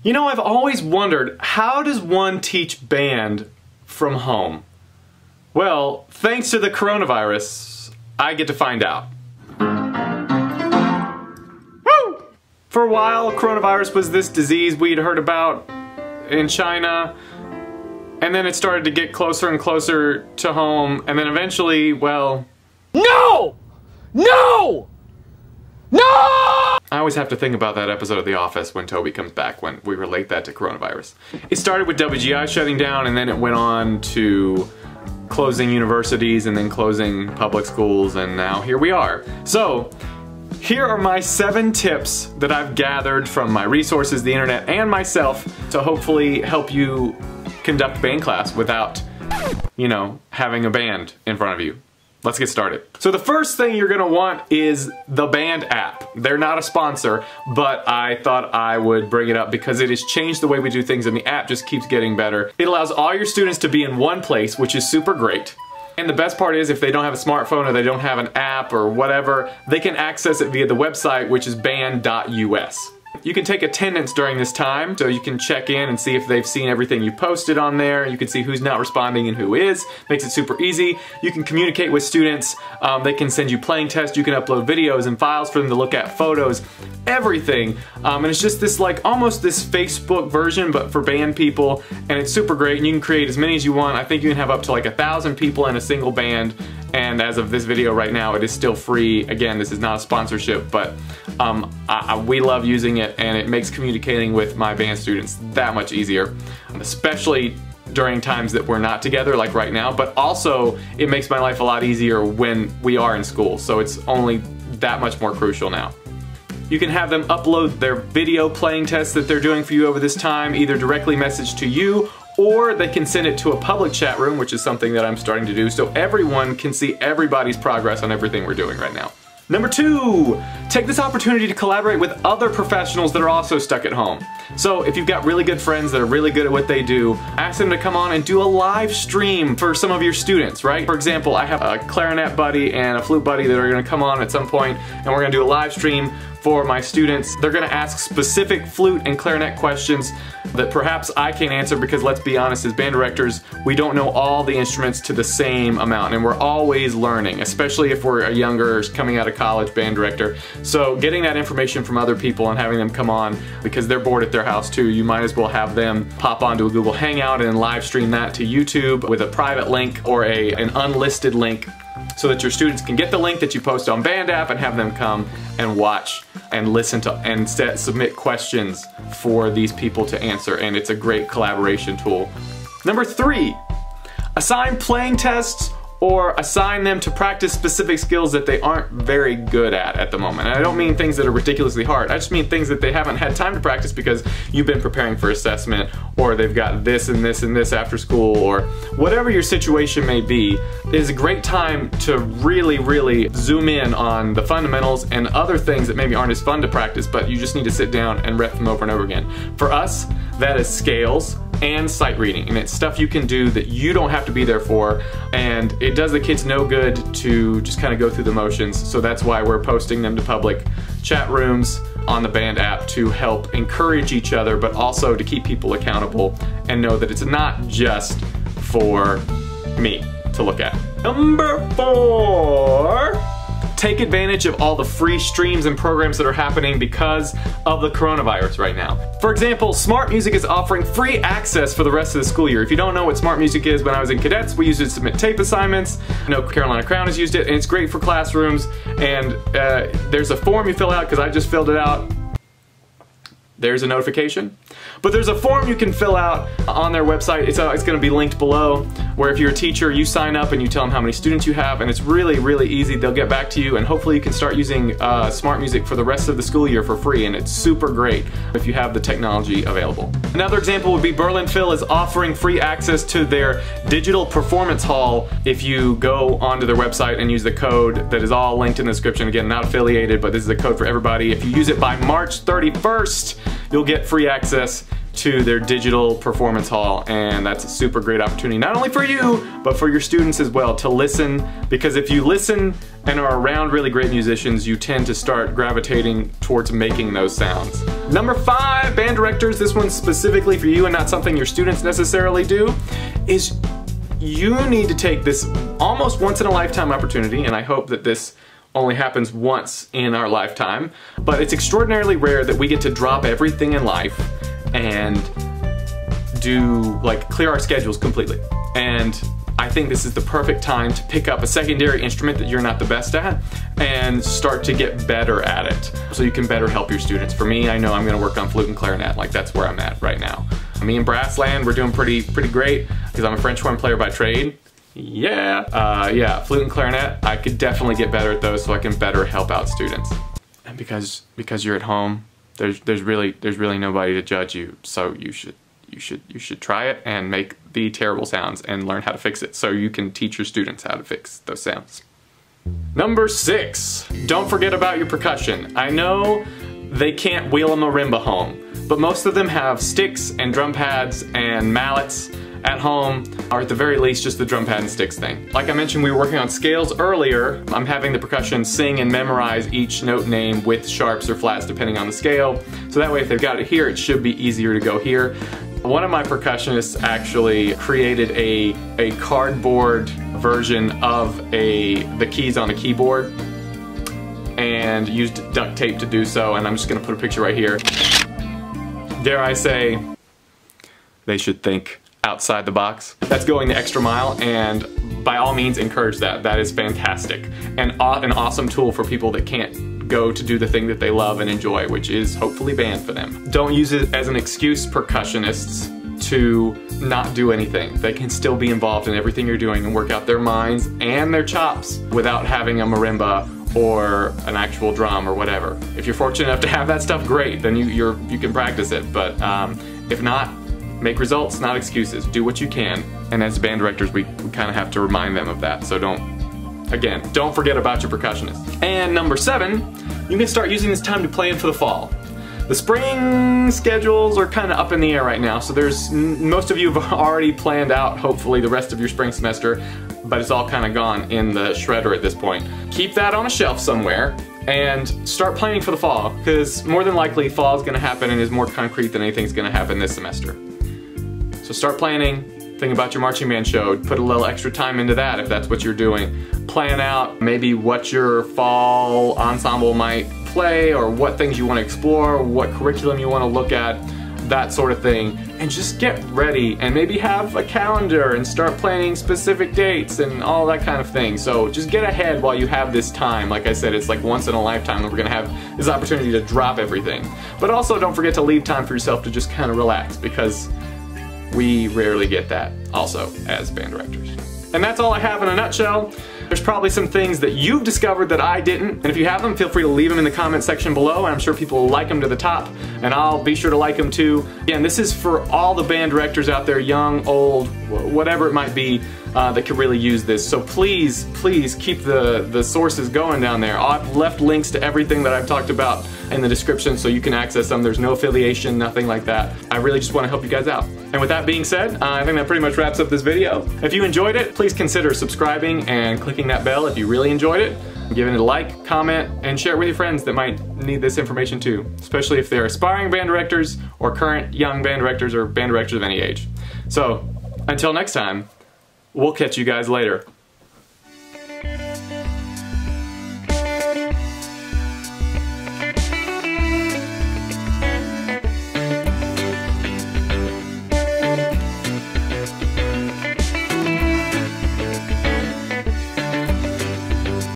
You know, I've always wondered, how does one teach band from home? Well, thanks to the coronavirus, I get to find out. Woo! For a while, coronavirus was this disease we'd heard about in China, and then it started to get closer and closer to home, and then eventually, well... No! No! No! I always have to think about that episode of The Office when Toby comes back, when we relate that to coronavirus. It started with WGI shutting down, and then it went on to closing universities and then closing public schools, and now here we are. So, here are my 7 tips that I've gathered from my resources, the internet, and myself to hopefully help you conduct band class without, you know, having a band in front of you. Let's get started. So the first thing you're gonna want is the band app. They're not a sponsor, but I thought I would bring it up because it has changed the way we do things, and the app just keeps getting better. It allows all your students to be in one place, which is super great. And the best part is, if they don't have a smartphone or they don't have an app or whatever, they can access it via the website, which is band.us. You can take attendance during this time, so you can check in and see if they've seen everything you posted on there. You can see who's not responding and who is. Makes it super easy. You can communicate with students. They can send you playing tests. You can upload videos and files for them to look at, photos, everything. And it's just this, like, almost this Facebook version, but for band people. And it's super great, and you can create as many as you want. I think you can have up to like 1,000 people in a single band. And as of this video right now, it is still free. Again, this is not a sponsorship, but we love using it, and it makes communicating with my band students that much easier, especially during times that we're not together, like right now, but also it makes my life a lot easier when we are in school, so it's only that much more crucial now. You can have them upload their video playing tests that they're doing for you over this time, either directly message to you, or they can send it to a public chat room, which is something that I'm starting to do, so everyone can see everybody's progress on everything we're doing right now. Number 2, take this opportunity to collaborate with other professionals that are also stuck at home. So if you've got really good friends that are really good at what they do, ask them to come on and do a live stream for some of your students, right? For example, I have a clarinet buddy and a flute buddy that are gonna come on at some point, and we're gonna do a live stream for my students. They're gonna ask specific flute and clarinet questions that perhaps I can't answer, because let's be honest, as band directors, we don't know all the instruments to the same amount, and we're always learning, especially if we're a younger, coming out of college band director. So getting that information from other people and having them come on, because they're bored at their house too, you might as well have them pop onto a Google Hangout and live stream that to YouTube with a private link or an unlisted link, so that your students can get the link that you post on Band app and have them come and watch and listen to and submit questions for these people to answer, and it's a great collaboration tool. Number 3, assign playing tests or assign them to practice specific skills that they aren't very good at the moment. And I don't mean things that are ridiculously hard. I just mean things that they haven't had time to practice because you've been preparing for assessment, or they've got this and this and this after school, or whatever your situation may be. It is a great time to really zoom in on the fundamentals and other things that maybe aren't as fun to practice, but you just need to sit down and rep them over and over again. For us, that is scales and sight reading, and it's stuff you can do that you don't have to be there for, and it does the kids no good to just kind of go through the motions. So that's why we're posting them to public chat rooms on the Band app to help encourage each other, but also to keep people accountable and know that it's not just for me to look at. Number 4, take advantage of all the free streams and programs that are happening because of the coronavirus right now. For example, Smart Music is offering free access for the rest of the school year. If you don't know what Smart Music is, when I was in cadets, we used it to submit tape assignments. I know Carolina Crown has used it, and it's great for classrooms. And there's a form you fill out, because I just filled it out. There's a notification. But there's a form you can fill out on their website. It's going to be linked below, where if you're a teacher, you sign up and you tell them how many students you have, and it's really easy. They'll get back to you, and hopefully you can start using Smart Music for the rest of the school year for free, and it's super great if you have the technology available. Another example would be Berlin Phil is offering free access to their digital performance hall if you go onto their website and use the code that is all linked in the description. Again, not affiliated, but this is a code for everybody. If you use it by March 31st, you'll get free access to their digital performance hall, and that's a super great opportunity, not only for you, but for your students as well, to listen, because if you listen and are around really great musicians, you tend to start gravitating towards making those sounds. Number 5, band directors, this one's specifically for you and not something your students necessarily do, is you need to take this almost once in a lifetime opportunity, and I hope that this only happens once in our lifetime, but it's extraordinarily rare that we get to drop everything in life and clear our schedules completely. And I think this is the perfect time to pick up a secondary instrument that you're not the best at and start to get better at it so you can better help your students. For me, I know I'm gonna work on flute and clarinet, like that's where I'm at right now. Me and Brassland, we're doing pretty great because I'm a French horn player by trade. Yeah, flute and clarinet, I could definitely get better at those so I can better help out students. And because you're at home, there's really nobody to judge you, so you should try it and make the terrible sounds and learn how to fix it so you can teach your students how to fix those sounds. Number 6, don't forget about your percussion. I know they can't wheel a marimba home, but most of them have sticks and drum pads and mallets at home, or at the very least just the drum pad and sticks thing. Like I mentioned, we were working on scales earlier. I'm having the percussion sing and memorize each note name with sharps or flats depending on the scale, so that way if they've got it here, it should be easier to go here. One of my percussionists actually created a cardboard version of the keys on a keyboard and used duct tape to do so, and I'm just gonna put a picture right here. Dare I say, they should think outside the box. That's going the extra mile, and by all means encourage that. That is fantastic and an awesome tool for people that can't go to do the thing that they love and enjoy, which is hopefully band for them. Don't use it as an excuse, percussionists, to not do anything. They can still be involved in everything you're doing and work out their minds and their chops without having a marimba or an actual drum or whatever. If you're fortunate enough to have that stuff, great, then you can practice it, but if not, make results, not excuses. Do what you can. And as band directors, we kind of have to remind them of that. So don't forget about your percussionist. And number 7, you can start using this time to plan for the fall. The spring schedules are kind of up in the air right now, so most of you have already planned out, hopefully, the rest of your spring semester, but it's all kind of gone in the shredder at this point. Keep that on a shelf somewhere and start planning for the fall, because more than likely fall is going to happen and is more concrete than anything's going to happen this semester. So start planning, think about your marching band show, put a little extra time into that if that's what you're doing. Plan out maybe what your fall ensemble might play, or what things you want to explore, what curriculum you want to look at, that sort of thing. And just get ready and maybe have a calendar and start planning specific dates and all that kind of thing. So just get ahead while you have this time. Like I said, it's like once in a lifetime that we're going to have this opportunity to drop everything. But also don't forget to leave time for yourself to just kind of relax, because we rarely get that also as band directors. And that's all I have in a nutshell. There's probably some things that you've discovered that I didn't, and if you have them, feel free to leave them in the comment section below, and I'm sure people will like them to the top, and I'll be sure to like them too. Again, this is for all the band directors out there, young, old, whatever it might be, that could really use this. So please keep the sources going down there. I've left links to everything that I've talked about in the description so you can access them. There's no affiliation, nothing like that. I really just want to help you guys out. And with that being said, I think that pretty much wraps up this video. If you enjoyed it, please consider subscribing and clicking that bell if you really enjoyed it. Giving it a like, comment, and share it with your friends that might need this information too, especially if they're aspiring band directors or current young band directors or band directors of any age. So, until next time, we'll catch you guys later.